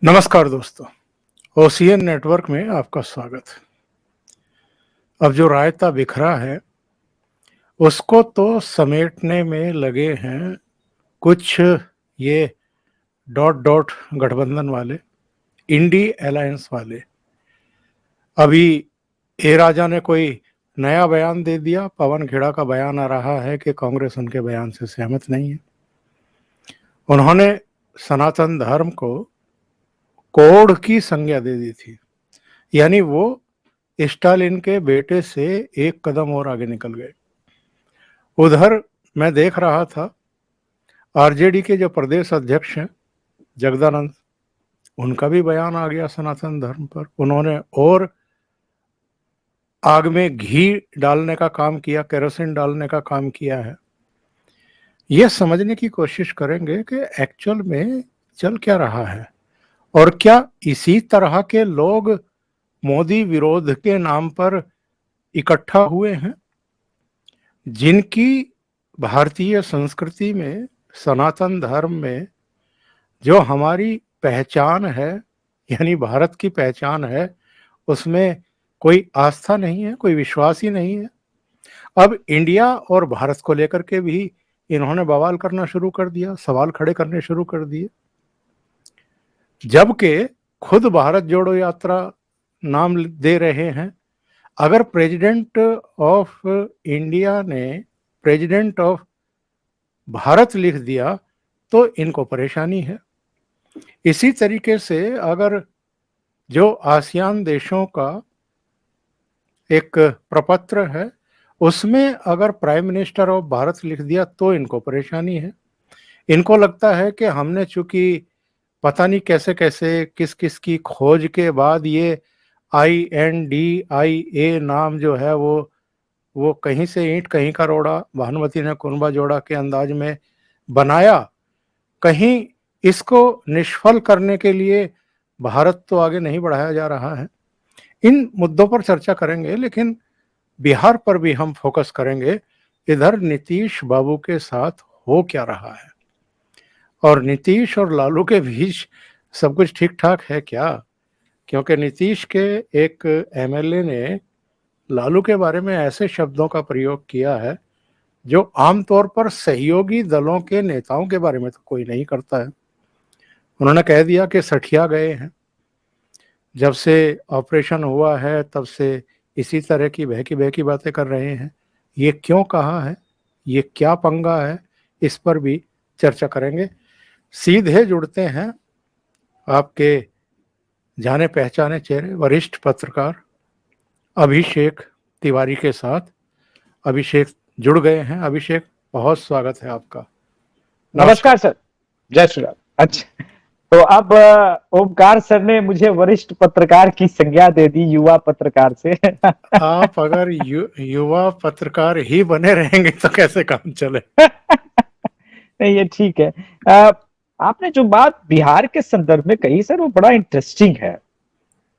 नमस्कार दोस्तों, OCN network में आपका स्वागत। अब जो रायता बिखरा है, उसको तो समेटने में लगे हैं कुछ ये डॉट डॉट गठबंधन वाले, इंडी अलायंस वाले। अभी ए राजा ने कोई नया बयान दे दिया। पवन खेड़ा का बयान आ रहा है कि कांग्रेस उनके बयान से सहमत नहीं है। उन्होंने सनातन धर्म को कोढ़ की संज्ञा दे दी थी, यानी वो स्टालिन के बेटे से एक कदम और आगे निकल गए। उधर मैं देख रहा था, आरजेडी के जो प्रदेश अध्यक्ष हैं जगदानंद, उनका भी बयान आ गया सनातन धर्म पर। उन्होंने और आग में घी डालने का काम किया, केरोसिन डालने का काम किया है। ये समझने की कोशिश करेंगे कि एक्चुअल में चल क्या रहा है और क्या इसी तरह के लोग मोदी विरोध के नाम पर इकट्ठा हुए हैं, जिनकी भारतीय संस्कृति में, सनातन धर्म में जो हमारी पहचान है, यानी भारत की पहचान है, उसमें कोई आस्था नहीं है, कोई विश्वास ही नहीं है। अब इंडिया और भारत को लेकर के भी इन्होंने बवाल करना शुरू कर दिया, सवाल खड़े करने शुरू कर दिए, जबकि खुद भारत जोड़ो यात्रा नाम दे रहे हैं। अगर प्रेसिडेंट ऑफ इंडिया ने प्रेसिडेंट ऑफ भारत लिख दिया तो इनको परेशानी है। इसी तरीके से अगर जो आसियान देशों का एक प्रपत्र है, उसमें अगर प्राइम मिनिस्टर ऑफ भारत लिख दिया तो इनको परेशानी है। इनको लगता है कि हमने चूंकि पता नहीं कैसे कैसे किस किस की खोज के बाद ये INDIA नाम जो है वो कहीं से ईंट कहीं का रोड़ा, भानुमति ने कुनबा जोड़ा के अंदाज में बनाया। कहीं इसको निष्फल करने के लिए भारत तो आगे नहीं बढ़ाया जा रहा है। इन मुद्दों पर चर्चा करेंगे, लेकिन बिहार पर भी हम फोकस करेंगे। इधर नीतीश बाबू के साथ हो क्या रहा है और नीतीश और लालू के बीच सब कुछ ठीक ठाक है क्या? क्योंकि नीतीश के एक MLA ने लालू के बारे में ऐसे शब्दों का प्रयोग किया है जो आमतौर पर सहयोगी दलों के नेताओं के बारे में तो कोई नहीं करता है। उन्होंने कह दिया कि सठिया गए हैं, जब से ऑपरेशन हुआ है तब से इसी तरह की बहकी बातें कर रहे हैं। ये क्यों कहा है, ये क्या पंगा है, इस पर भी चर्चा करेंगे। सीधे जुड़ते हैं आपके जाने पहचाने चेहरे, वरिष्ठ पत्रकार अभिषेक तिवारी के साथ। अभिषेक जुड़ गए हैं। अभिषेक, बहुत स्वागत है आपका। नमस्कार सर, जय श्री राम। अच्छा, तो अब ओमकार सर ने मुझे वरिष्ठ पत्रकार की संज्ञा दे दी, युवा पत्रकार से। आप अगर युवा पत्रकार ही बने रहेंगे तो कैसे काम चले? नहीं, ये ठीक है। आपने जो बात बिहार के संदर्भ में कही सर, वो बड़ा इंटरेस्टिंग है।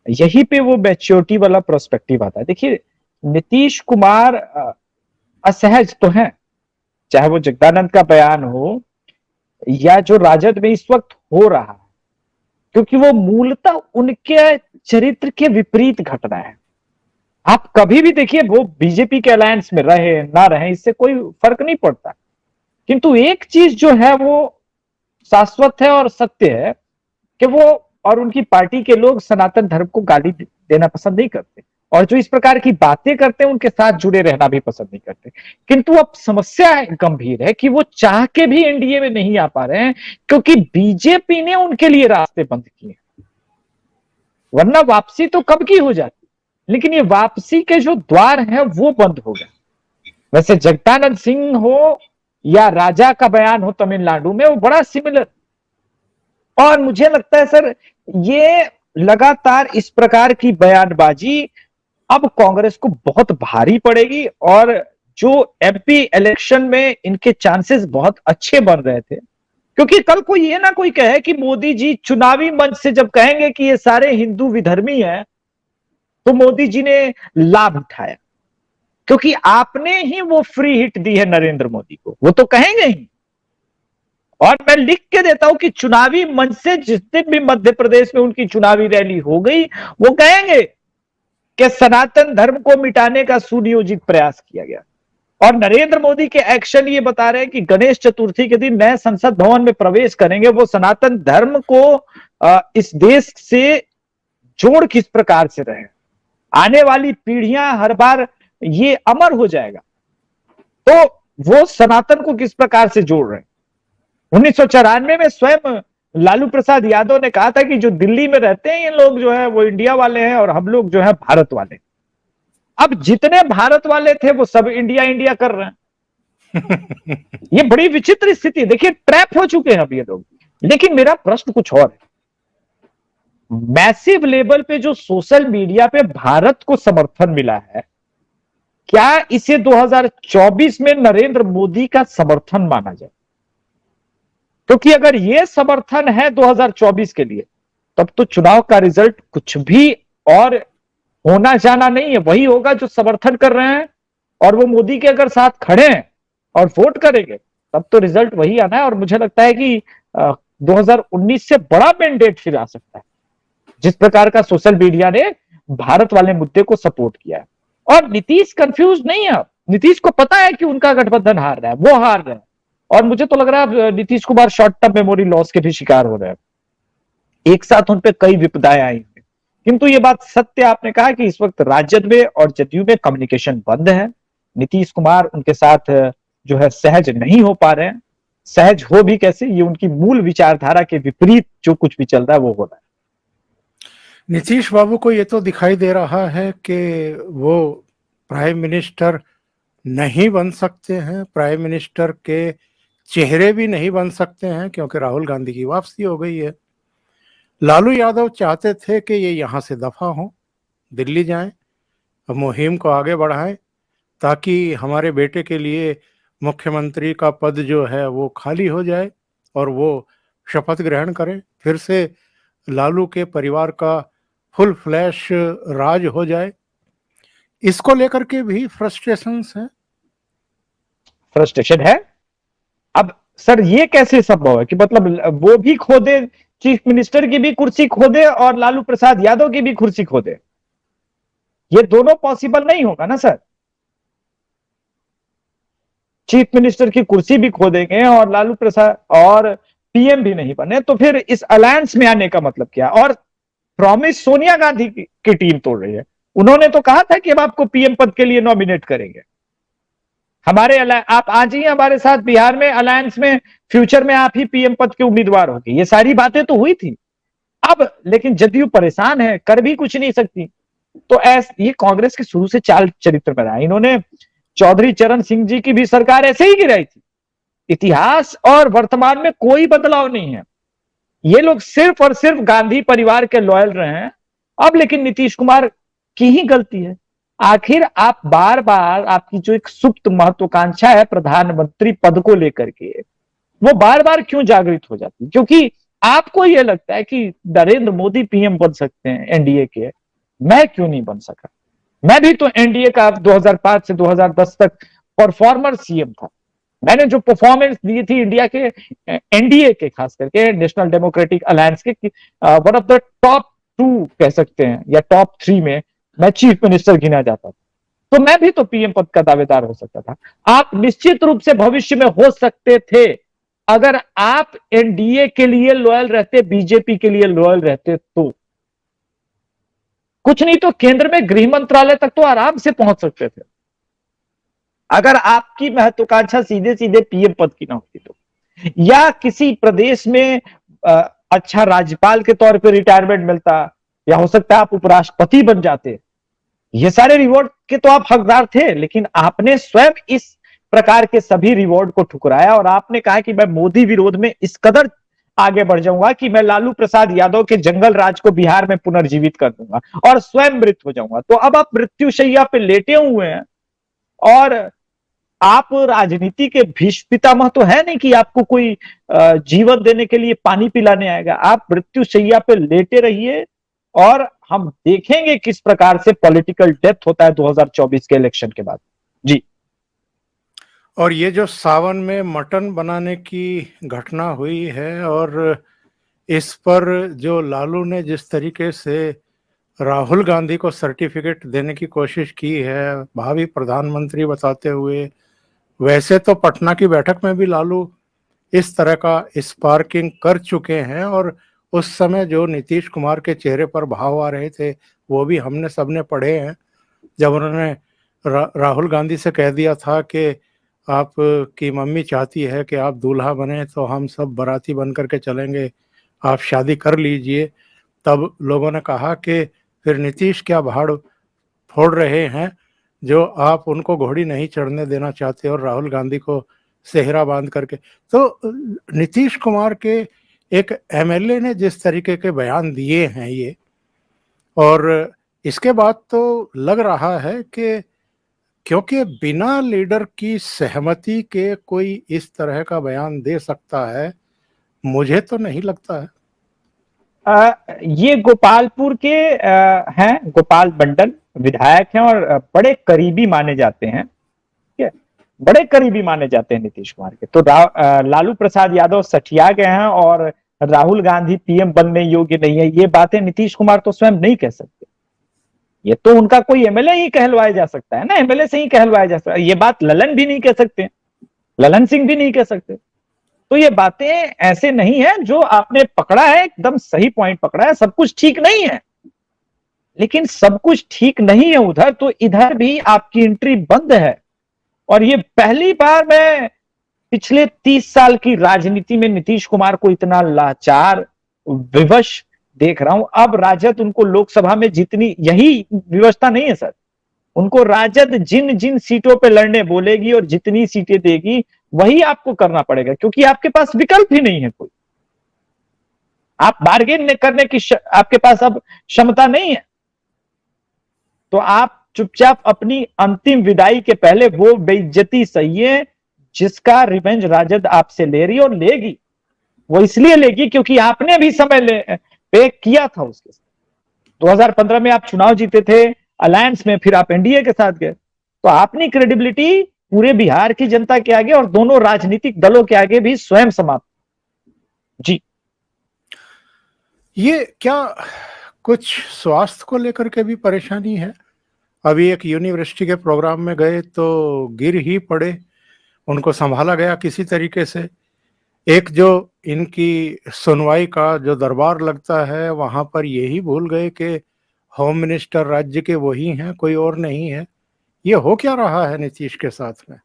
यहीं पे वो मैच्योरिटी वाला प्रोस्पेक्टिव आता है। देखिए, नीतीश कुमार असहज तो हैं, चाहे वो जगदानंद का बयान हो या जो राजद में इस वक्त हो रहा है, क्योंकि वो मूलतः उनके चरित्र के विपरीत घटना है। आप कभी भी देखिए, वो बीजेपी के अलायंस में रहे ना रहे, इससे कोई फर्क नहीं पड़ता। किंतु एक चीज जो है वो शाश्वत है और सत्य है कि वो और उनकी पार्टी के लोग सनातन धर्म को गाली देना पसंद नहीं करते, और जो इस प्रकार की बातें करते हैं उनके साथ जुड़े रहना भी पसंद नहीं करते। किंतु अब समस्या गंभीर है कि वो चाह के भी एनडीए में नहीं आ पा रहे हैं, क्योंकि बीजेपी ने उनके लिए रास्ते बंद किए। वरना वापसी तो कब की हो जाती, लेकिन ये वापसी के जो द्वार हैं वो बंद हो गए। वैसे जगदानंद सिंह हो या राजा का बयान हो तमिलनाडु में, वो बड़ा सिमिलर। और मुझे लगता है सर, ये लगातार इस प्रकार की बयानबाजी अब कांग्रेस को बहुत भारी पड़ेगी। और जो MP इलेक्शन में इनके चांसेस बहुत अच्छे बन रहे थे, क्योंकि कल को ये ना कोई कहे कि मोदी जी चुनावी मंच से जब कहेंगे कि ये सारे हिंदू विधर्मी हैं, तो मोदी जी ने लाभ उठाया, क्योंकि आपने ही वो फ्री हिट दी है नरेंद्र मोदी को, वो तो कहेंगे ही। और मैं लिख के देता हूं कि चुनावी मंच से जिस दिन भी मध्य प्रदेश में उनकी चुनावी रैली हो गई, वो कहेंगे कि सनातन धर्म को मिटाने का सुनियोजित प्रयास किया गया। और नरेंद्र मोदी के एक्शन ये बता रहे हैं कि गणेश चतुर्थी के दिन नए संसद भवन में प्रवेश करेंगे, वो सनातन धर्म को इस देश से जोड़ किस प्रकार से रहे, आने वाली पीढ़ियां हर बार ये अमर हो जाएगा, तो वो सनातन को किस प्रकार से जोड़ रहे हैं। 1994 में स्वयं लालू प्रसाद यादव ने कहा था कि जो दिल्ली में रहते हैं ये लोग जो है वो इंडिया वाले हैं और हम लोग जो है भारत वाले। अब जितने भारत वाले थे वो सब इंडिया इंडिया कर रहे हैं। ये बड़ी विचित्र स्थिति, देखिए ट्रैप हो चुके हैं अब ये लोग। लेकिन मेरा प्रश्न कुछ और है, मैसिव लेवल पे जो सोशल मीडिया पे भारत को समर्थन मिला है, क्या इसे 2024 में नरेंद्र मोदी का समर्थन माना जाए? क्योंकि अगर यह समर्थन है 2024 के लिए, तब तो चुनाव का रिजल्ट कुछ भी और होना जाना नहीं है, वही होगा जो समर्थन कर रहे हैं और वो मोदी के अगर साथ खड़े हैं और वोट करेंगे, तब तो रिजल्ट वही आना है। और मुझे लगता है कि 2019 से बड़ा मैंडेट फिर आ सकता है, जिस प्रकार का सोशल मीडिया ने भारत वाले मुद्दे को सपोर्ट किया है। और नीतीश कंफ्यूज नहीं है, नीतीश को पता है कि उनका गठबंधन हार रहा है, वो हार रहे हैं। और मुझे तो लग रहा है Nitish Kumar short term memory loss के भी शिकार हो रहे हैं, एक साथ उन पे कई विपदाएं आई हैं। किंतु ये बात सत्य आपने कहा कि इस वक्त राजद में और जदयू में कम्युनिकेशन बंद है, नीतीश कुमार उनके साथ जो है सहज नहीं हो पा रहे हैं। सहज हो भी कैसे, ये उनकी मूल विचारधारा के विपरीत जो कुछ भी चल रहा है वो हो रहा है। नीतीश बाबू को ये तो दिखाई दे रहा है कि वो प्राइम मिनिस्टर नहीं बन सकते हैं, प्राइम मिनिस्टर के चेहरे भी नहीं बन सकते हैं, क्योंकि राहुल गांधी की वापसी हो गई है। लालू यादव चाहते थे कि ये यहाँ से दफा हों, दिल्ली जाएं, मुहिम को आगे बढ़ाएं, ताकि हमारे बेटे के लिए मुख्यमंत्री का पद जो है वो खाली हो जाए और वो शपथ ग्रहण करें, फिर से लालू के परिवार का फुल फ्लैश राज हो जाए। इसको लेकर के भी फ्रस्ट्रेशंस हैं। फ्रस्ट्रेशन है। अब सर ये कैसे संभव है कि मतलब वो भी खो दे, चीफ मिनिस्टर की भी कुर्सी खो दे और लालू प्रसाद यादव की भी कुर्सी खो दे? ये दोनों पॉसिबल नहीं होगा ना सर। चीफ मिनिस्टर की कुर्सी भी खो देंगे और लालू प्रसाद और पीएम भी नहीं बने, तो फिर इस अलायंस में आने का मतलब क्या? और प्रॉमिस सोनिया गांधी की टीम तोड़ रही है। उन्होंने तो कहा था कि हम आपको पीएम पद के लिए नॉमिनेट करेंगे, हमारे आप आ जाइए हमारे साथ बिहार में अलायंस में, फ्यूचर में आप ही पीएम पद के उम्मीदवार होंगे। ये सारी बातें तो हुई थी। अब लेकिन जदयू परेशान है, कर भी कुछ नहीं सकती। तो ये कांग्रेस के शुरू से चाल चरित्र में रहा। इन्होंने चौधरी चरण सिंह जी की भी सरकार ऐसे ही गिराई थी। इतिहास और वर्तमान में कोई बदलाव नहीं है। ये लोग सिर्फ और सिर्फ गांधी परिवार के लॉयल रहे हैं। अब लेकिन नीतीश कुमार की ही गलती है। आखिर आप बार बार, आपकी जो एक सुप्त महत्वाकांक्षा है प्रधानमंत्री पद को लेकर के, वो बार बार क्यों जागृत हो जाती? क्योंकि आपको यह लगता है कि नरेंद्र मोदी पीएम बन सकते हैं एनडीए के, मैं क्यों नहीं बन सका? मैं भी तो एनडीए का 2005 से 2010 तक परफॉर्मर सीएम था। मैंने जो परफॉर्मेंस दी थी इंडिया के, एनडीए के, खास करके नेशनल डेमोक्रेटिक अलायंस के, वन ऑफ द टॉप 2 कह सकते हैं या टॉप 3 में मैं चीफ मिनिस्टर गिना जाता था। तो मैं भी तो पीएम पद का दावेदार हो सकता था। आप निश्चित रूप से भविष्य में हो सकते थे, अगर आप एनडीए के लिए लॉयल रहते, बीजेपी के लिए लॉयल रहते तो। कुछ नहीं तो केंद्र में गृह मंत्रालय तक तो आराम से पहुंच सकते थे, अगर आपकी महत्वाकांक्षा सीधे सीधे पीएम पद की ना होती तो। या किसी प्रदेश में अच्छा राज्यपाल के तौर पे रिटायरमेंट मिलता, या हो सकता है आप उपराष्ट्रपति बन जाते। ये सारे रिवॉर्ड के तो आप हकदार थे, लेकिन आपने स्वयं इस प्रकार के सभी रिवॉर्ड को ठुकराया और आपने कहा कि मैं मोदी विरोध में इस कदर आगे बढ़ जाऊंगा कि मैं लालू प्रसाद यादव के जंगल राज को बिहार में पुनर्जीवित कर दूंगा और स्वयं मृत हो जाऊंगा। तो अब आप मृत्युशैया पे लेटे हुए हैं और आप राजनीति के भीष्म पितामह तो है नहीं कि आपको कोई जीवन देने के लिए पानी पिलाने आएगा। आप मृत्युशैया पे लेटे रहिए और हम देखेंगे किस प्रकार से पॉलिटिकल डेथ होता है 2024 के इलेक्शन के बाद। जी। और ये जो सावन में मटन बनाने की घटना हुई है, और इस पर जो लालू ने जिस तरीके से राहुल गांधी को सर्टिफिकेट देने की कोशिश की है, भावी प्रधानमंत्री बताते हुए, वैसे तो पटना की बैठक में भी लालू इस तरह का स्पार्किंग कर चुके हैं, और उस समय जो नीतीश कुमार के चेहरे पर भाव आ रहे थे वो भी हमने सबने पढ़े हैं, जब उन्होंने राहुल गांधी से कह दिया था कि आप की मम्मी चाहती है कि आप दूल्हा बने तो हम सब बाराती बन करके चलेंगे, आप शादी कर लीजिए। तब लोगों ने कहा कि फिर नीतीश क्या भाड़ फोड़ रहे हैं जो आप उनको घोड़ी नहीं चढ़ने देना चाहते, और राहुल गांधी को सेहरा बांध करके। तो नीतीश कुमार के एक एमएलए ने जिस तरीके के बयान दिए हैं ये, और इसके बाद तो लग रहा है कि क्योंकि बिना लीडर की सहमति के कोई इस तरह का बयान दे सकता है, मुझे तो नहीं लगता है। ये गोपालपुर के हैं, गोपाल मंडल विधायक हैं और बड़े करीबी माने जाते हैं, ठीक है, बड़े करीबी माने जाते हैं नीतीश कुमार के। तो लालू प्रसाद यादव सठिया गए हैं और राहुल गांधी पीएम बनने योग्य नहीं है, ये बातें नीतीश कुमार तो स्वयं नहीं कह सकते। ये तो उनका कोई एमएलए ही कहलवाया जा सकता है ना, एमएलए से ही कहलवाया जा सकता है। ये बात ललन भी नहीं कह सकते, ललन सिंह भी नहीं कह सकते। तो ये बातें ऐसे नहीं है, जो आपने पकड़ा है एकदम सही पॉइंट पकड़ा है। सब कुछ ठीक नहीं है, लेकिन सब कुछ ठीक नहीं है उधर, तो इधर भी आपकी एंट्री बंद है। और ये पहली बार मैं पिछले 30 साल की राजनीति में नीतीश कुमार को इतना लाचार विवश देख रहा हूं। अब राजद उनको लोकसभा में जितनी, यही व्यवस्था नहीं है सर, उनको राजद जिन जिन सीटों पे लड़ने बोलेगी और जितनी सीटें देगी वही आपको करना पड़ेगा, क्योंकि आपके पास विकल्प ही नहीं है कोई। आप बार्गेन करने की आपके पास अब क्षमता नहीं है। तो आप चुपचाप अपनी अंतिम विदाई के पहले वो बेइज्जती सहिए जिसका रिवेंज राजद आपसे ले रही और लेगी। वो इसलिए लेगी क्योंकि आपने भी समय पे किया था उसके साथ। 2015 में आप चुनाव जीते थे अलायंस में, फिर आप एनडीए के साथ गए, तो आपने क्रेडिबिलिटी पूरे बिहार की जनता के आगे और दोनों राजनीतिक दलों के आगे भी स्वयं समाप्त। जी, ये क्या कुछ स्वास्थ्य को लेकर के भी परेशानी है? अभी एक यूनिवर्सिटी के प्रोग्राम में गए तो गिर ही पड़े, उनको संभाला गया किसी तरीके से। एक जो इनकी सुनवाई का जो दरबार लगता है, वहां पर यही भूल गए कि होम मिनिस्टर राज्य के वही हैं, कोई और नहीं है। ये हो क्या रहा है नीतीश के साथ में?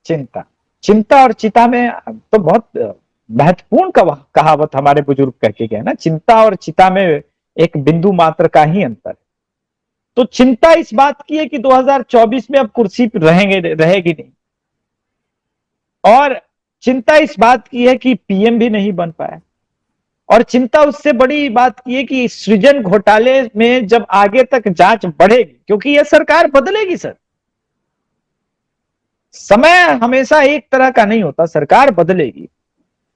चिंता, चिंता और चिता में तो बहुत महत्वपूर्ण कहावत हमारे बुजुर्ग कह के गए ना, चिंता और चिता में एक बिंदु मात्र का ही अंतर। तो चिंता इस बात की है कि 2024 में अब कुर्सी पर रहेगी नहीं, और चिंता इस बात की है कि पीएम भी नहीं बन पाया, और चिंता उससे बड़ी बात की है कि सृजन घोटाले में जब आगे तक जांच बढ़ेगी, क्योंकि यह सरकार बदलेगी सर, समय हमेशा एक तरह का नहीं होता, सरकार बदलेगी।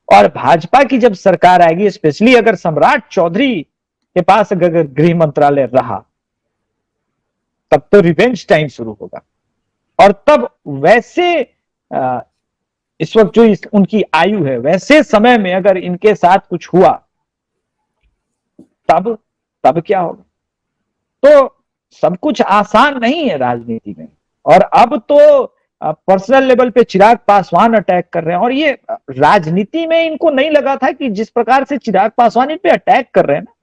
और भाजपा की जब सरकार आएगी, स्पेशली अगर सम्राट चौधरी के पास अगर गृह मंत्रालय रहा, तब तो रिवेंज टाइम शुरू होगा। और तब वैसे इस वक्त जो उनकी आयु है, वैसे समय में अगर इनके साथ कुछ हुआ, तब क्या होगा? तो सब कुछ आसान नहीं है राजनीति में। और अब तो पर्सनल लेवल पे चिराग पासवान अटैक कर रहे हैं, और ये राजनीति में इनको नहीं लगा था कि जिस प्रकार से चिराग पासवान इन पे अटैक कर रहे हैं ना,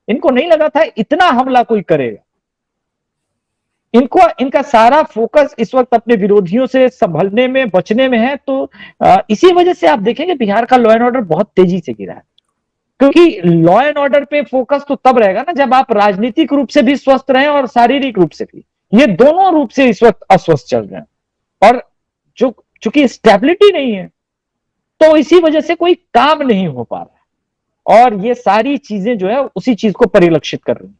इनको नहीं लगा था इतना हमला कोई करेगा। इनका सारा फोकस इस वक्त अपने विरोधियों से संभलने में, बचने में है। तो इसी वजह से आप देखेंगे बिहार का लॉ एंड ऑर्डर बहुत तेजी से गिरा है, क्योंकि लॉ एंड ऑर्डर पे फोकस तो तब रहेगा ना जब आप राजनीतिक रूप से भी स्वस्थ रहें और शारीरिक रूप से भी। ये दोनों रूप से इस वक्त अस्वस्थ चल रहे हैं, और जो चूंकि स्टेबिलिटी नहीं है, तो इसी वजह से कोई काम नहीं हो पा रहा है, और ये सारी चीजें जो है उसी चीज को परिलक्षित कर रही हैं।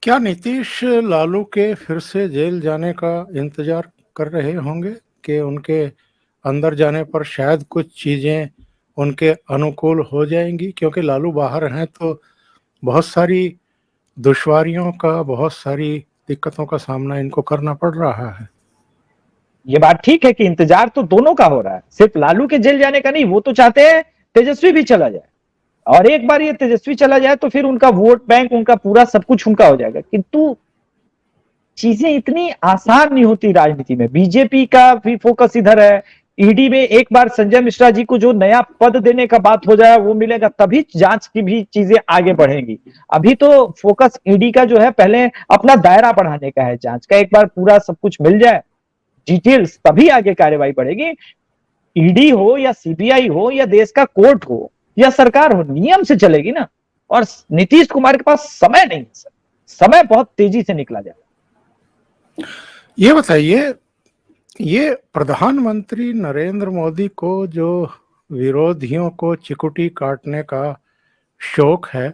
क्या नीतीश लालू के फिर से जेल जाने का इंतजार कर रहे होंगे कि उनके अंदर जाने पर शायद कुछ चीजें उनके अनुकूल हो जाएंगी? क्योंकि लालू बाहर हैं तो बहुत सारी दुश्वारियों का, बहुत सारी दिक्कतों का सामना इनको करना पड़ रहा है। ये बात ठीक है कि इंतजार तो दोनों का हो रहा है, सिर्फ लालू के जेल जाने का नहीं, वो तो चाहते हैं तेजस्वी भी चला जाए, और एक बार ये तेजस्वी चला जाए तो फिर उनका वोट बैंक, उनका पूरा सब कुछ उनका हो जाएगा। किंतु चीजें इतनी आसान नहीं होती राजनीति में। बीजेपी का भी फोकस इधर है, ईडी में एक बार संजय मिश्रा जी को जो नया पद देने का बात हो जाए वो मिलेगा, तभी जांच की भी चीजें आगे बढ़ेंगी। अभी तो फोकस ईडी का जो है पहले अपना दायरा बढ़ाने का है, जांच का एक बार पूरा सब कुछ मिल जाए डिटेल्स, तभी आगे कार्यवाही बढ़ेगी। ईडी हो या सीबीआई हो या देश का कोर्ट हो या सरकार हो, नियम से चलेगी ना। और नीतीश कुमार के पास समय नहीं है सर, समय बहुत तेजी से निकला जाए। ये बताइए, ये प्रधानमंत्री नरेंद्र मोदी को जो विरोधियों को चिकुटी काटने का शौक है,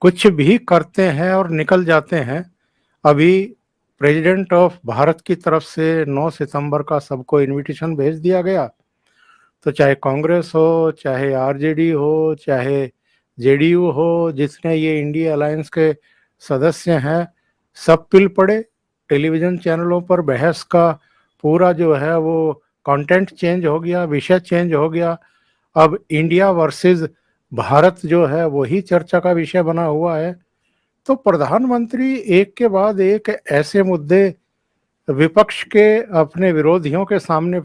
कुछ भी करते हैं और निकल जाते हैं। अभी प्रेसिडेंट ऑफ भारत की तरफ से 9 सितंबर का सबको इनविटेशन भेज दिया गया, तो चाहे कांग्रेस हो, चाहे आरजेडी हो, चाहे जेडीयू हो, जितने ये इंडिया अलायंस के सदस्य हैं, सब पिल पड़े। टेलीविजन चैनलों पर बहस का पूरा जो है वो कंटेंट चेंज हो गया, विषय चेंज हो गया। अब इंडिया वर्सेस भारत जो है वही चर्चा का विषय बना हुआ है। तो प्रधानमंत्री एक के बाद एक ऐसे मुद्दे विपक्ष के, अपने विरोधियों के सामने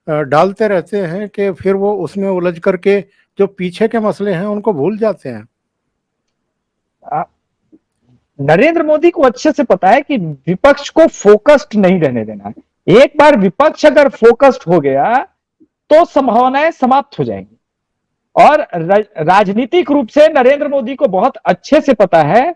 डालते रहते हैं कि फिर वो उसमें उलझ करके जो पीछे के मसले हैं उनको भूल जाते हैं। नरेंद्र मोदी को अच्छे से पता है कि विपक्ष को फोकस्ड नहीं रहने देना है। एक बार विपक्ष अगर फोकस्ड हो गया तो संभावनाएं समाप्त हो जाएंगी। और राजनीतिक रूप से नरेंद्र मोदी को बहुत अच्छे से पता है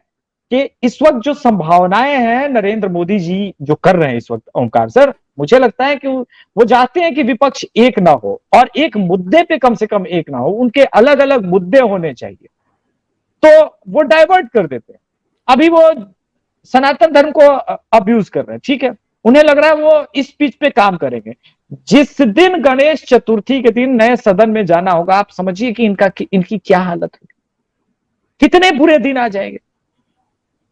कि इस वक्त जो संभावनाएं हैं नरेंद्र मोदी जी जो कर रहे हैं इस वक्त, ओंकार सर, मुझे लगता है कि वो चाहते हैं कि विपक्ष एक ना हो, और एक मुद्दे पे कम से कम एक ना हो, उनके अलग अलग मुद्दे होने चाहिए, तो वो डाइवर्ट कर देते हैं। अभी वो सनातन धर्म को अब्यूज कर रहे हैं, ठीक है, उन्हें लग रहा है वो इस पिच पे काम करेंगे। जिस दिन गणेश चतुर्थी के दिन नए सदन में जाना होगा, आप समझिए कि इनकी क्या हालत होगी, कितने बुरे दिन आ जाएंगे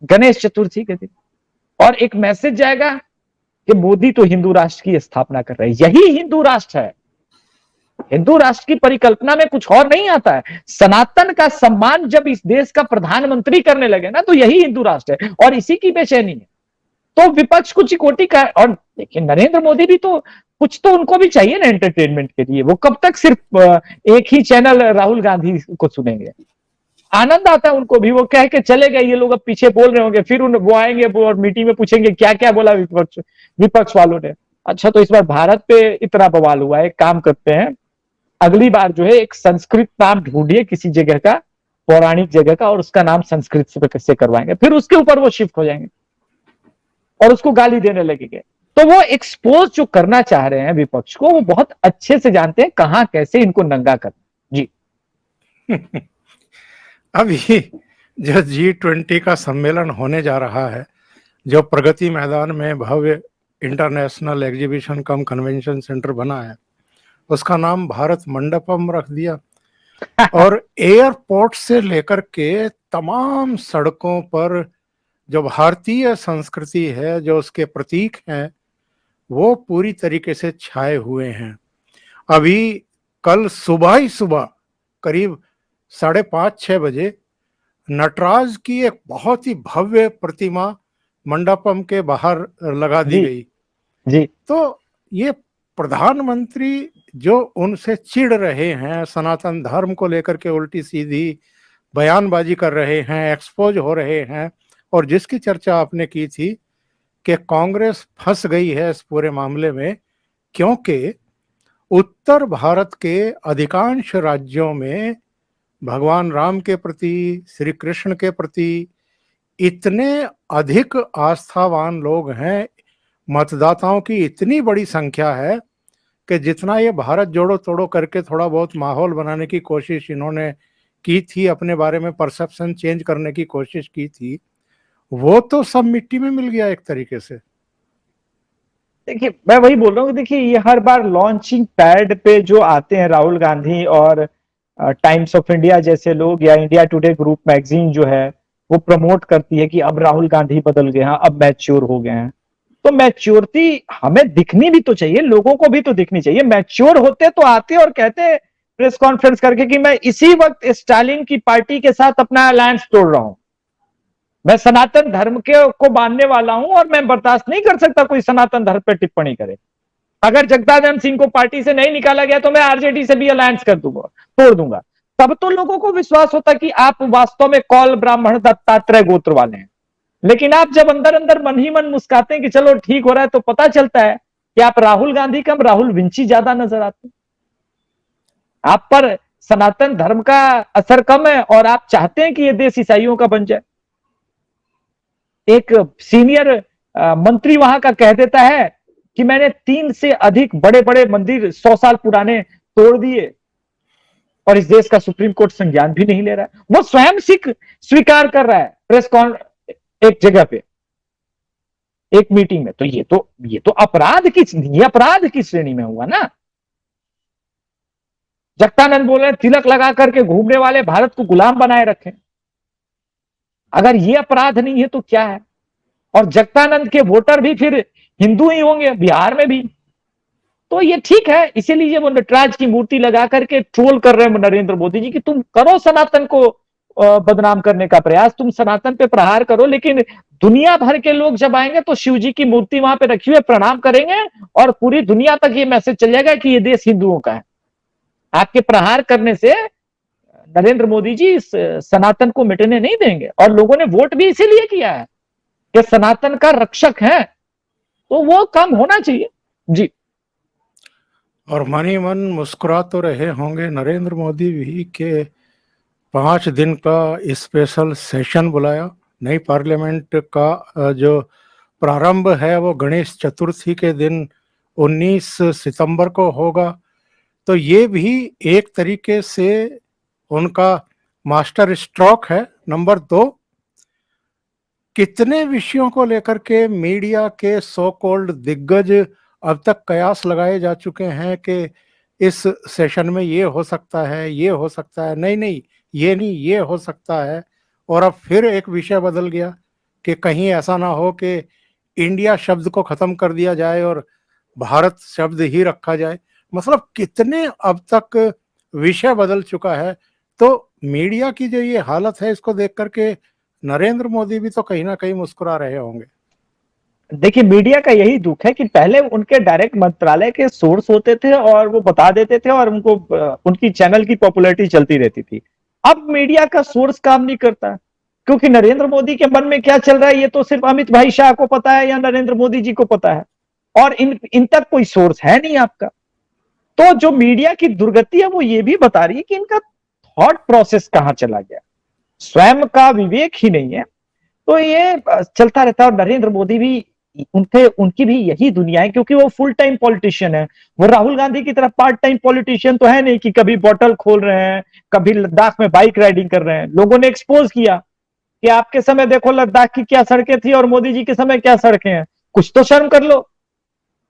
गणेश चतुर्थी के दिन। और एक मैसेज जाएगा कि मोदी तो हिंदू राष्ट्र की स्थापना कर रहे हैं। यही हिंदू राष्ट्र है। हिंदू राष्ट्र की परिकल्पना में कुछ और नहीं आता है। सनातन का सम्मान जब इस देश का प्रधानमंत्री करने लगे ना, तो यही हिंदू राष्ट्र है, और इसी की बेचैनी है। तो विपक्ष को चिकोटी का, और देखिए नरेंद्र मोदी भी तो कुछ तो उनको भी चाहिए ना एंटरटेनमेंट के लिए। वो कब तक सिर्फ एक ही चैनल राहुल गांधी को सुनेंगे? आनंद आता है उनको भी, वो कह के चले गए, ये लोग अब पीछे बोल रहे होंगे, फिर वो आएंगे और मीटिंग में पूछेंगे क्या क्या बोला विपक्ष वालों ने। अच्छा, तो इस बार भारत पे इतना बवाल हुआ है, एक काम करते हैं, अगली बार जो है एक संस्कृत नाम ढूंढिए किसी जगह का, पौराणिक जगह का, और उसका नाम संस्कृत से कैसे करवाएंगे, फिर उसके ऊपर वो शिफ्ट हो जाएंगे और उसको गाली देने लगेंगे। तो वो एक्सपोज जो करना चाह रहे हैं विपक्ष को, वो बहुत अच्छे से जानते हैं कहां कैसे इनको नंगा करना। जी अभी जो G20 का सम्मेलन होने जा रहा है, जो प्रगति मैदान में भव्य international exhibition cum convention centre बना है, उसका नाम भारत मंडपम रख दिया। और एयरपोर्ट से लेकर के तमाम सड़कों पर जो भारतीय संस्कृति है, जो उसके प्रतीक हैं, वो पूरी तरीके से छाए हुए हैं। अभी कल सुबह ही सुबह करीब 5:30-6 बजे नटराज की एक बहुत ही भव्य प्रतिमा मंडपम के बाहर लगा दी गई। जी। तो ये प्रधानमंत्री जो उनसे चिढ़ रहे हैं, सनातन धर्म को लेकर के उल्टी सीधी बयानबाजी कर रहे हैं, एक्सपोज हो रहे हैं, और जिसकी चर्चा आपने की थी कि कांग्रेस फंस गई है इस पूरे मामले में, क्योंकि उत्तर भारत के अधिकांश राज्यों में भगवान राम के प्रति, श्री कृष्ण के प्रति इतने अधिक आस्थावान लोग हैं, मतदाताओं की इतनी बड़ी संख्या है कि जितना ये भारत जोड़ो तोड़ो करके थोड़ा बहुत माहौल बनाने की कोशिश इन्होंने की थी, अपने बारे में परसेप्शन चेंज करने की कोशिश की थी, वो तो सब मिट्टी में मिल गया एक तरीके से। देखिए, मैं वही बोल रहा हूँ, देखिए ये हर बार लॉन्चिंग पैड पे जो आते हैं राहुल गांधी और टाइम्स ऑफ इंडिया जैसे लोग, या इंडिया टुडे ग्रुप मैगजीन जो है वो प्रमोट करती है कि अब राहुल गांधी बदल गए हैं, अब मैच्योर हो गए हैं। तो मैच्योरिटी हमें दिखनी भी तो चाहिए, लोगों को भी तो दिखनी चाहिए। मैच्योर होते तो आते और कहते प्रेस कॉन्फ्रेंस करके कि मैं इसी वक्त स्टालिन की पार्टी के साथ अपना अलायंस तोड़ रहा हूं, मैं सनातन धर्म के को मानने वाला हूं और मैं बर्दाश्त नहीं कर सकता कोई सनातन धर्म पर टिप्पणी करे। अगर जगदानंद सिंह को पार्टी से नहीं निकाला गया तो मैं आरजेडी से भी अलायंस कर दूंगा, तोड़ दूंगा। तब तो लोगों को विश्वास होता कि आप वास्तव में कौल ब्राह्मण दत्तात्रेय गोत्र वाले हैं। लेकिन आप जब अंदर अंदर मन ही मन मुस्काते हैं कि चलो ठीक हो रहा है, तो पता चलता है कि आप राहुल गांधी कम राहुल विंची ज्यादा नजर आते हैं। आप पर सनातन धर्म का असर कम है और आप चाहते हैं कि ये देश ईसाइयों का बन जाए। एक सीनियर मंत्री वहां का कह देता है कि मैंने 3 से अधिक बड़े बड़े मंदिर 100 साल पुराने तोड़ दिए और इस देश का सुप्रीम कोर्ट संज्ञान भी नहीं ले रहा है। वो स्वयं स्वीकार कर रहा है प्रेस कॉन एक जगह पे, एक मीटिंग में। तो ये तो अपराध की श्रेणी में हुआ ना। जगदानंद बोल रहे तिलक लगा करके घूमने वाले भारत को गुलाम बनाए रखें। अगर ये अपराध नहीं है तो क्या है? और जगदानंद के वोटर भी फिर हिंदू ही होंगे बिहार में भी, तो ये ठीक है। इसीलिए वो नटराज की मूर्ति लगा करके ट्रोल कर रहे हैं नरेंद्र मोदी जी कि तुम करो सनातन को बदनाम करने का प्रयास, तुम सनातन पे प्रहार करो, लेकिन दुनिया भर के लोग जब आएंगे तो शिव जी की मूर्ति वहां पे रखी हुई प्रणाम करेंगे और पूरी दुनिया तक ये मैसेज चल जाएगा कि ये देश हिंदुओं का है। आपके प्रहार करने से नरेंद्र मोदी जी इस सनातन को मिटने नहीं देंगे। और लोगों ने वोट भी इसीलिए किया है कि सनातन का रक्षक है, तो वो काम होना चाहिए जी। और मन ही मन मुस्कुरा तो रहे होंगे नरेंद्र मोदी भी के 5 दिन का स्पेशल सेशन बुलाया। नई पार्लियामेंट का जो प्रारंभ है वो गणेश चतुर्थी के दिन 19 सितंबर को होगा। तो ये भी एक तरीके से उनका मास्टर स्ट्रोक है। नंबर 2, कितने विषयों को लेकर के मीडिया के सो कॉल्ड दिग्गज अब तक कयास लगाए जा चुके हैं कि इस सेशन में ये हो सकता है, ये हो सकता है, नहीं ये नहीं, ये हो सकता है। और अब फिर एक विषय बदल गया कि कहीं ऐसा ना हो कि इंडिया शब्द को खत्म कर दिया जाए और भारत शब्द ही रखा जाए। मतलब कितने अब तक विषय बदल चुका है। तो मीडिया की जो ये हालत है, इसको देख करके नरेंद्र मोदी भी तो कहीं ना कहीं मुस्कुरा रहे होंगे। देखिए, मीडिया का यही दुख है कि पहले उनके डायरेक्ट मंत्रालय के सोर्स होते थे और वो बता देते थे और उनको उनकी चैनल की पॉपुलैरिटी चलती रहती थी। अब मीडिया का सोर्स काम नहीं करता, क्योंकि नरेंद्र मोदी के मन में क्या चल रहा है ये तो सिर्फ अमित भाई शाह को पता है या नरेंद्र मोदी जी को पता है, और इन तक कोई सोर्स है नहीं आपका। तो जो मीडिया की दुर्गति है वो ये भी बता रही है कि इनका थॉट प्रोसेस कहां चला गया, स्वयं का विवेक ही नहीं है। तो ये चलता रहता है। और नरेंद्र मोदी भी उनकी भी यही दुनिया है, क्योंकि वो फुल टाइम पॉलिटिशियन है। वो राहुल गांधी की तरह पार्ट टाइम पॉलिटिशियन तो है नहीं कि कभी बोतल खोल रहे हैं, कभी लद्दाख में बाइक राइडिंग कर रहे हैं। लोगों ने एक्सपोज किया कि आपके समय देखो लद्दाख की क्या सड़कें थी और मोदी जी के समय क्या सड़कें हैं, कुछ तो शर्म कर लो।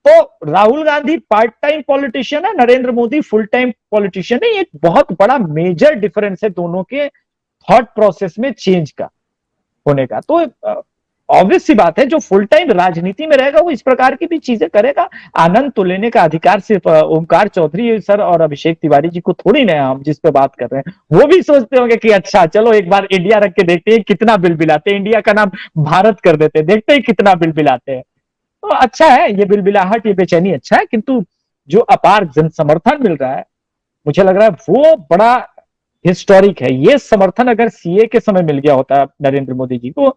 तो Rahul Gandhi part time politician है, Narendra Modi full time politician है। ये बहुत बड़ा मेजर डिफरेंस है दोनों के थॉट प्रोसेस में चेंज का होने का। तो ऑब्वियस सी बात है, जो फुल टाइम राजनीति में रहेगा वो इस प्रकार की भी चीजें करेगा। आनंद तो लेने का अधिकार सिर्फ ओमकार चौधरी सर और अभिषेक तिवारी जी को थोड़ी ना, हम जिस पे बात कर रहे हैं वो भी सोचते होंगे कि अच्छा चलो एक बार इंडिया रख के देखते हैं कितना बिल बिलाते हैं, इंडिया का नाम भारत कर देते हैं, देखते हैं कितना बिल बिलाते हैं। तो अच्छा है ये बिलबिलाहट, ये बेचैनी अच्छा है, किंतु जो अपार जन समर्थन मिल रहा है मुझे लग रहा है वो बड़ा हिस्टोरिक है। ये समर्थन अगर सीए के समय मिल गया होता नरेंद्र मोदी जी को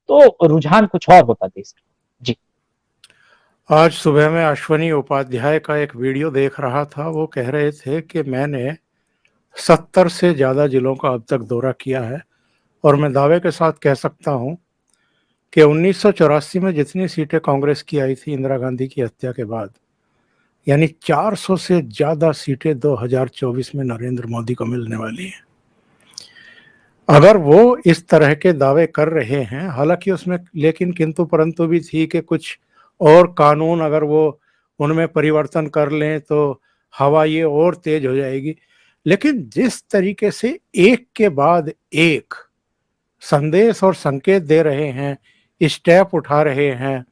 तो रुझान कुछ और होता देश का जी। आज सुबह में अश्वनी उपाध्याय का एक वीडियो देख रहा था। वो कह रहे थे कि मैंने 70 से ज़्यादा जिलों का अब तक दौरा किया है और मैं दावे के साथ कह सकता हूं कि 1984 में जितनी सीटें कांग्रेस की आई थी इंदिरा गांधी की हत्या के बाद, यानी 400 से ज़्यादा सीटें 2024 में नरेंद्र मोदी को मिलने वाली हैं। अगर वो इस तरह के दावे कर रहे हैं, हालांकि उसमें लेकिन किंतु परंतु भी थी कि कुछ और कानून अगर वो उनमें परिवर्तन कर लें तो हवा ये और तेज हो जाएगी। लेकिन जिस तरीके से एक के बाद एक संदेश और संकेत दे रहे हैं, स्टेप उठा रहे हैं,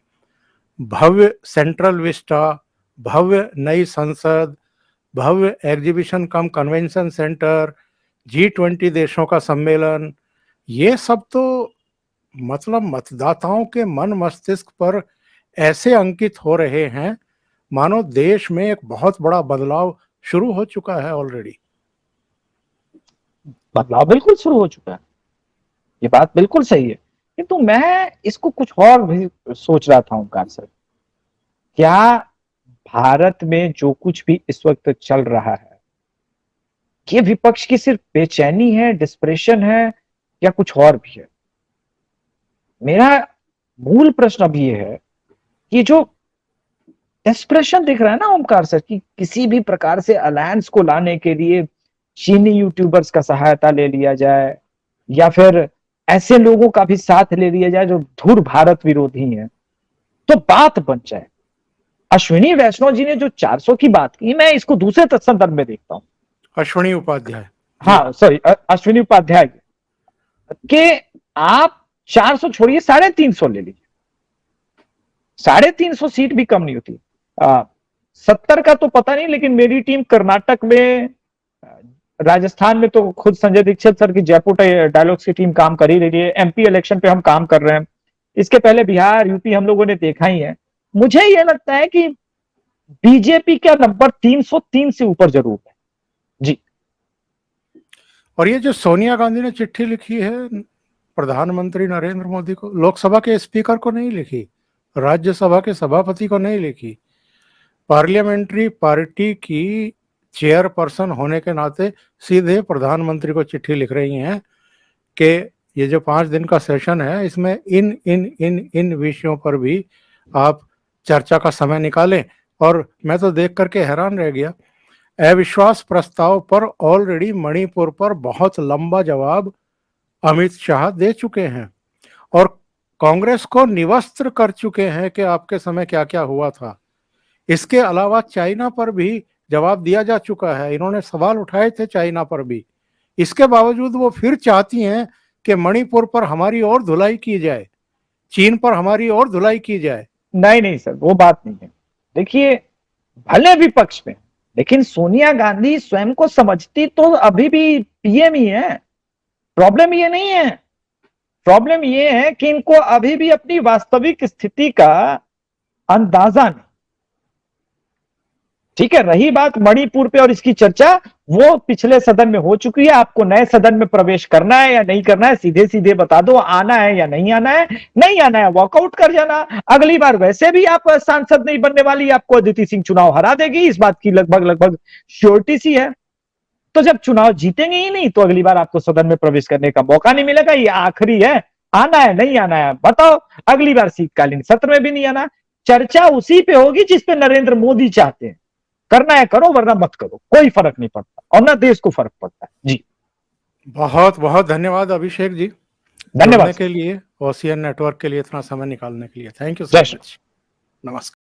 भव्य सेंट्रल विस्टा, भव्य नई संसद, भव्य exhibition cum convention centre, G20 देशों का सम्मेलन, ये सब तो मतलब मतदाताओं के मन मस्तिष्क पर ऐसे अंकित हो रहे हैं मानो देश में एक बहुत बड़ा बदलाव शुरू हो चुका है ऑलरेडी। बदलाव बिल्कुल शुरू हो चुका है, ये बात बिल्कुल सही है, किंतु मैं इसको कुछ और भी सोच रहा था ओंकार सर। क्या भारत में जो कुछ भी इस वक्त चल रहा है, ये विपक्ष की सिर्फ बेचैनी है, डिस्प्रेशन है, या कुछ और भी है? मेरा मूल प्रश्न अभी ये है कि जो डेस्परेशन दिख रहा है ना ओमकार सर, कि किसी भी प्रकार से अलायंस को लाने के लिए चीनी यूट्यूबर्स का सहायता ले लिया जाए, या फिर ऐसे लोगों का भी साथ ले लिया जाए जो धुर भारत विरोधी हैं, तो बात बन जाए। अश्विनी वैष्णव जी ने जो 400 की बात की, मैं इसको दूसरे संदर्भ में देखता हूं। अश्विनी उपाध्याय, हाँ सॉरी, अश्विनी उपाध्याय के आप 400 छोड़िए, 350 ले लीजिए, 350 सीट भी कम नहीं होती। 70 का तो पता नहीं, लेकिन मेरी टीम कर्नाटक में, राजस्थान में तो खुद संजय दीक्षित सर की जयपुर डायलॉग्स की टीम काम कर ही रही है, MP इलेक्शन पे हम काम कर रहे हैं, इसके पहले बिहार यूपी हम लोगों ने देखा ही है। मुझे यह लगता है कि बीजेपी का नंबर 303 से ऊपर जरूर है जी। और ये जो सोनिया गांधी ने चिट्ठी लिखी है प्रधानमंत्री नरेंद्र मोदी को, लोकसभा के स्पीकर को नहीं लिखी, राज्यसभा के सभापति को नहीं लिखी, पार्लियामेंट्री पार्टी की चेयरपर्सन होने के नाते सीधे प्रधानमंत्री को चिट्ठी लिख रही हैं कि ये जो 5 दिन का सेशन है, इसमें इन इन इन इन विषयों पर भी आप चर्चा का समय निकालें। और मैं तो देख करके हैरान रह गया, अविश्वास प्रस्ताव पर ऑलरेडी मणिपुर पर बहुत लंबा जवाब अमित शाह दे चुके हैं और कांग्रेस को निवस्त्र कर चुके हैं कि आपके समय क्या क्या हुआ था। इसके अलावा चाइना पर भी जवाब दिया जा चुका है, इन्होंने सवाल उठाए थे चाइना पर भी। इसके बावजूद वो फिर चाहती हैं कि मणिपुर पर हमारी और धुलाई की जाए, चीन पर हमारी और धुलाई की जाए। नहीं नहीं सर, वो बात नहीं है। देखिए, भले विपक्ष में, लेकिन सोनिया गांधी स्वयं को समझती तो अभी भी PM ही है। प्रॉब्लम ये नहीं है, प्रॉब्लम ये है कि इनको अभी भी अपनी वास्तविक स्थिति का अंदाजा नहीं। ठीक है, रही बात मणिपुर पे और इसकी चर्चा, वो पिछले सदन में हो चुकी है। आपको नए सदन में प्रवेश करना है या नहीं करना है, सीधे सीधे बता दो, आना है या नहीं आना है। नहीं आना है, वॉकआउट कर जाना। अगली बार वैसे भी आप सांसद नहीं बनने वाली, आपको अदिति सिंह चुनाव हरा देगी, इस बात की लगभग लगभग श्योरिटी सी है। तो जब चुनाव जीतेंगे ही नहीं, तो अगली बार आपको सदन में प्रवेश करने का मौका नहीं मिलेगा। ये आखिरी है, आना है नहीं आना है बताओ। अगली बार शीतकालीन सत्र में भी नहीं आना। चर्चा उसी पे होगी जिस पे नरेंद्र मोदी चाहते हैं। करना है करो, वरना मत करो, कोई फर्क नहीं पड़ता, और ना देश को फर्क पड़ता है जी। बहुत बहुत धन्यवाद अभिषेक जी, जुड़ने धन्यवाद के लिए, OCN नेटवर्क के लिए इतना समय निकालने के लिए। थैंक यू जय सो श्री मच। नमस्कार।